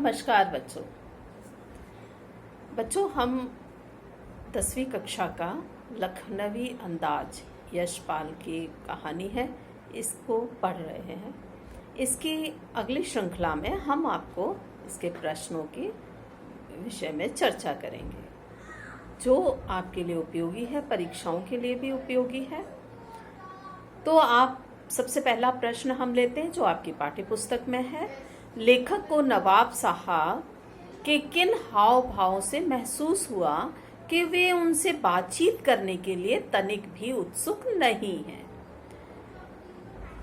नमस्कार बच्चों। हम 10वीं कक्षा का लखनवी अंदाज यशपाल की कहानी है, इसको पढ़ रहे हैं। इसकी अगली श्रृंखला में हम आपको इसके प्रश्नों के विषय में चर्चा करेंगे, जो आपके लिए उपयोगी है, परीक्षाओं के लिए भी उपयोगी है। तो आप सबसे पहला प्रश्न हम लेते हैं जो आपकी पाठ्य पुस्तक में है। लेखक को नवाब साहब के किन हाव भावों से महसूस हुआ कि वे उनसे बातचीत करने के लिए तनिक भी उत्सुक नहीं हैं।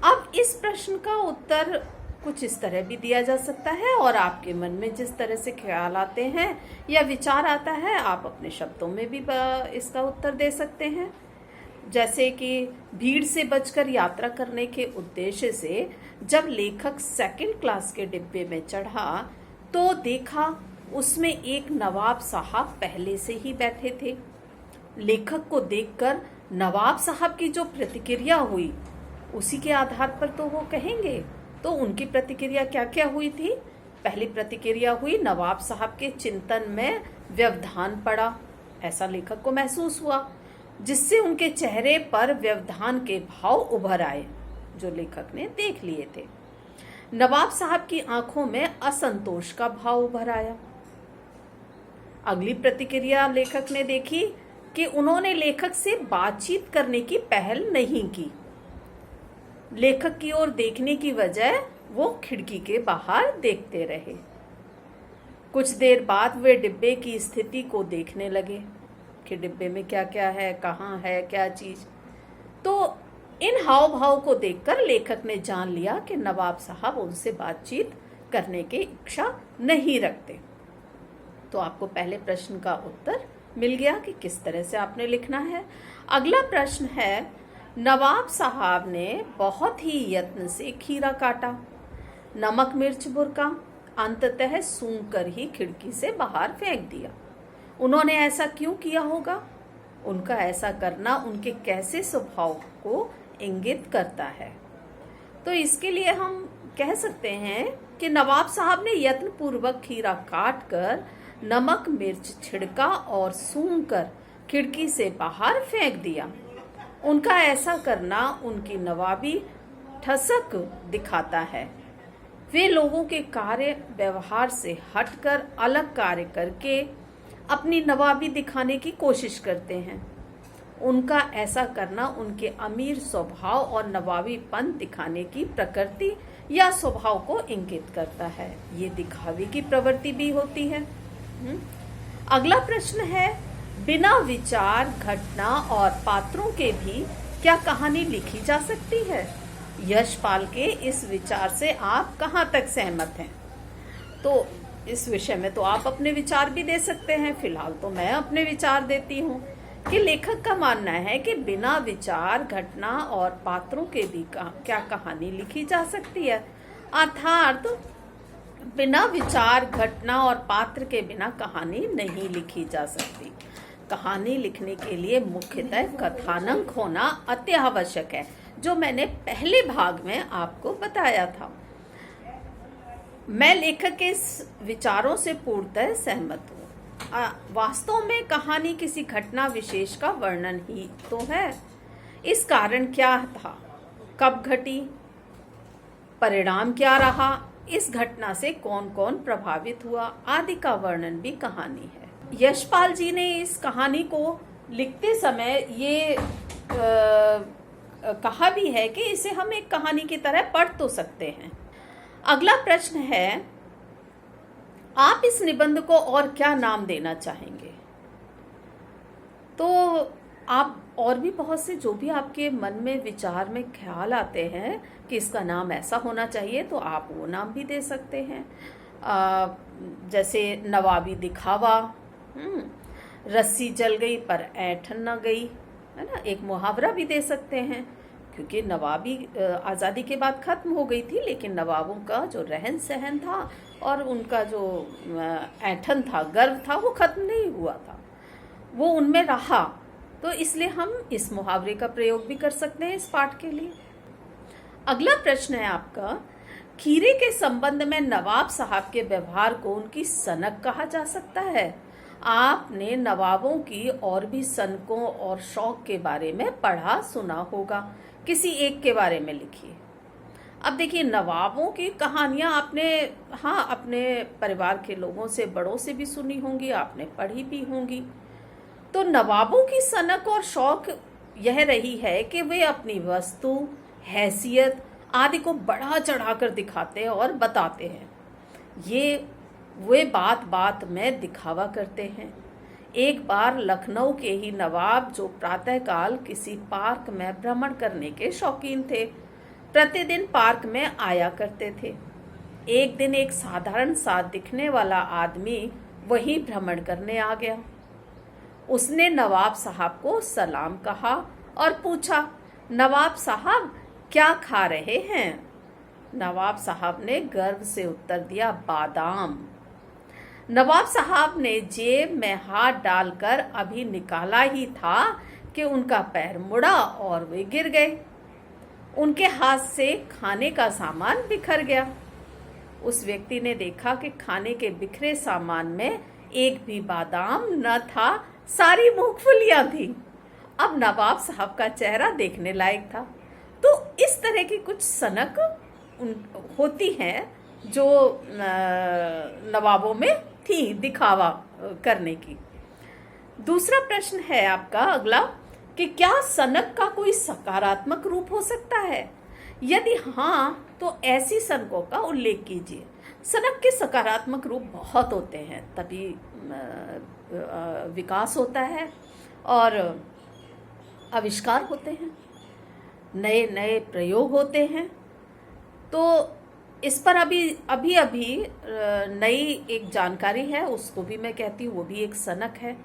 अब इस प्रश्न का उत्तर कुछ इस तरह भी दिया जा सकता है और आपके मन में जिस तरह से ख्याल आते हैं या विचार आता है, आप अपने शब्दों में भी इसका उत्तर दे सकते हैं। जैसे कि भीड़ से बचकर यात्रा करने के उद्देश्य से जब लेखक सेकंड क्लास के डिब्बे में चढ़ा तो देखा उसमें एक नवाब साहब पहले से ही बैठे थे। लेखक को देखकर नवाब साहब की जो प्रतिक्रिया हुई उसी के आधार पर तो वो कहेंगे। तो उनकी प्रतिक्रिया क्या क्या हुई थी? पहली प्रतिक्रिया हुई, नवाब साहब के चिंतन में व्यवधान पड़ा, ऐसा लेखक को महसूस हुआ, जिससे उनके चेहरे पर व्यवधान के भाव उभर आए जो लेखक ने देख लिए थे। नवाब साहब की आंखों में असंतोष का भाव उभर आया। अगली प्रतिक्रिया लेखक ने देखी कि उन्होंने लेखक से बातचीत करने की पहल नहीं की। लेखक की ओर देखने की वजह वो खिड़की के बाहर देखते रहे। कुछ देर बाद वे डिब्बे की स्थिति को देखने लगे कि डिब्बे में क्या क्या है, कहाँ है क्या चीज। तो इन हाव भाव को देखकर लेखक ने जान लिया कि नवाब साहब उनसे बातचीत करने की इच्छा नहीं रखते। तो आपको पहले प्रश्न का उत्तर मिल गया कि किस तरह से आपने लिखना है। अगला प्रश्न है, नवाब साहब ने बहुत ही यत्न से खीरा काटा, नमक मिर्च बुरका, अंततः सूंघ कर ही खिड़की से बाहर फेंक दिया। उन्होंने ऐसा क्यों किया होगा? उनका ऐसा करना उनके कैसे स्वभाव को इंगित करता है? तो इसके लिए हम कह सकते हैं कि नवाब साहब ने यत्न पूर्वक खीरा काट कर नमक मिर्च छिड़का और सूंघ कर खिड़की से बाहर फेंक दिया। उनका ऐसा करना उनकी नवाबी ठसक दिखाता है। वे लोगों के कार्य व्यवहार से हटकर अलग कार्य करके अपनी नवाबी दिखाने की कोशिश करते हैं। उनका ऐसा करना उनके अमीर स्वभाव और नवाबीपन दिखाने की प्रकृति या स्वभाव को इंगित करता है। ये दिखावे की प्रवृत्ति भी होती है। अगला प्रश्न है, बिना विचार, घटना और पात्रों के भी क्या कहानी लिखी जा सकती है? यशपाल के इस विचार से आप कहाँ तक सहमत हैं? तो इस विषय में तो आप अपने विचार भी दे सकते हैं। फिलहाल तो मैं अपने विचार देती हूँ कि लेखक का मानना है कि बिना विचार, घटना और पात्रों के भी क्या कहानी लिखी जा सकती है। अर्थात बिना विचार, घटना और पात्र के बिना कहानी नहीं लिखी जा सकती। कहानी लिखने के लिए मुख्यतः कथानक होना अति आवश्यक है, जो मैंने पहले भाग में आपको बताया था। मैं लेखक के इस विचारों से पूर्णतः सहमत हूँ। वास्तव में कहानी किसी घटना विशेष का वर्णन ही तो है। इस कारण क्या था, कब घटी, परिणाम क्या रहा, इस घटना से कौन कौन प्रभावित हुआ आदि का वर्णन भी कहानी है। यशपाल जी ने इस कहानी को लिखते समय ये कहा भी है कि इसे हम एक कहानी की तरह पढ़ तो सकते हैं। अगला प्रश्न है, आप इस निबंध को और क्या नाम देना चाहेंगे? तो आप और भी बहुत से जो भी आपके मन में विचार में ख्याल आते हैं कि इसका नाम ऐसा होना चाहिए, तो आप वो नाम भी दे सकते हैं। जैसे नवाबी दिखावा, रस्सी जल गई पर ऐंठन न गई, है ना, एक मुहावरा भी दे सकते हैं, क्योंकि नवाबी आज़ादी के बाद ख़त्म हो गई थी, लेकिन नवाबों का जो रहन सहन था और उनका जो ऐंठन था, गर्व था, वो ख़त्म नहीं हुआ था, वो उनमें रहा। तो इसलिए हम इस मुहावरे का प्रयोग भी कर सकते हैं इस पाठ के लिए। अगला प्रश्न है आपका, खीरे के संबंध में नवाब साहब के व्यवहार को उनकी सनक कहा जा सकता है। आपने नवाबों की और भी सनकों और शौक के बारे में पढ़ा सुना होगा, किसी एक के बारे में लिखिए। अब देखिए, नवाबों की कहानियां आपने हाँ अपने परिवार के लोगों से, बड़ों से भी सुनी होंगी, आपने पढ़ी भी होंगी। तो नवाबों की सनक और शौक यह रही है कि वे अपनी वस्तु, हैसियत आदि को बढ़ा चढ़ाकर दिखाते और बताते हैं। वे बात बात में दिखावा करते हैं। एक बार लखनऊ के ही नवाब, जो प्रातःकाल किसी पार्क में भ्रमण करने के शौकीन थे, प्रतिदिन पार्क में आया करते थे। एक दिन एक साधारण सा दिखने वाला आदमी वहीं भ्रमण करने आ गया। उसने नवाब साहब को सलाम कहा और पूछा, नवाब साहब क्या खा रहे हैं? नवाब साहब ने गर्व से उत्तर दिया, बादाम। नवाब साहब ने जेब में हाथ डालकर अभी निकाला ही था कि उनका पैर मुड़ा और वे गिर गए। उनके हाथ से खाने का सामान बिखर गया। उस व्यक्ति ने देखा कि खाने के बिखरे सामान में एक भी बादाम न था, सारी मूंगफलियां थी। अब नवाब साहब का चेहरा देखने लायक था। तो इस तरह की कुछ सनक होती हैं जो नवाबों में थी, दिखावा करने की। दूसरा प्रश्न है आपका अगला कि क्या सनक का कोई सकारात्मक रूप हो सकता है? यदि हाँ, तो ऐसी सनकों का उल्लेख कीजिए। सनक के सकारात्मक रूप बहुत होते हैं, तभी विकास होता है और आविष्कार होते हैं, नए नए प्रयोग होते हैं। तो इस पर अभी नई एक जानकारी है, उसको भी मैं कहती हूँ, वो भी एक सनक है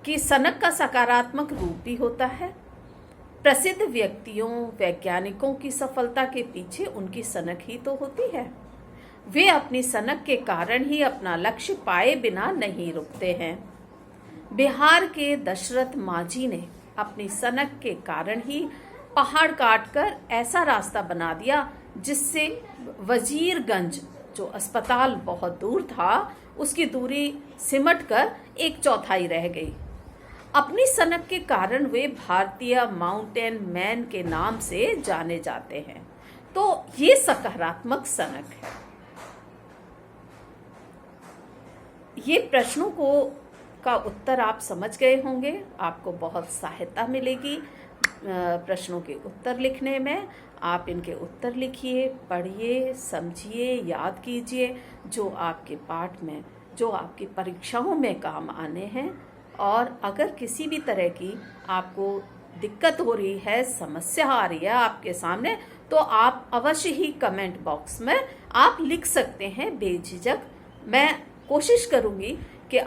कि सनक का सकारात्मक रूप भी होता है। प्रसिद्ध व्यक्तियों, वैज्ञानिकों की सफलता के पीछे उनकी सनक ही तो होती है। वे अपनी सनक के कारण ही अपना लक्ष्य पाए बिना नहीं रुकते हैं। बिहार के दशरथ माझी ने अपनी सनक के कारण ही पहाड़ काटकर ऐसा रास्ता बना दिया जिससे वजीरगंज, जो अस्पताल बहुत दूर था, उसकी दूरी सिमटकर 1/4 रह गई। अपनी सनक के कारण वे भारतीय माउंटेन मैन के नाम से जाने जाते हैं। तो ये सकारात्मक सनक है। ये प्रश्नों का उत्तर आप समझ गए होंगे, आपको बहुत सहायता मिलेगी प्रश्नों के उत्तर लिखने में। आप इनके उत्तर लिखिए, पढ़िए, समझिए, याद कीजिए, जो आपके पाठ में, जो आपकी परीक्षाओं में काम आने हैं। और अगर किसी भी तरह की आपको दिक्कत हो रही है, समस्या आ रही है आपके सामने, तो आप अवश्य ही कमेंट बॉक्स में आप लिख सकते हैं बेझिझक। मैं कोशिश करूँगी कि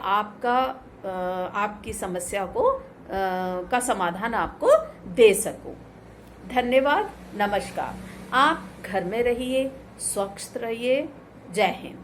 आपकी समस्या का समाधान आपको दे सकूं। धन्यवाद, नमस्कार। आप घर में रहिए, स्वच्छ रहिए। जय हिंद।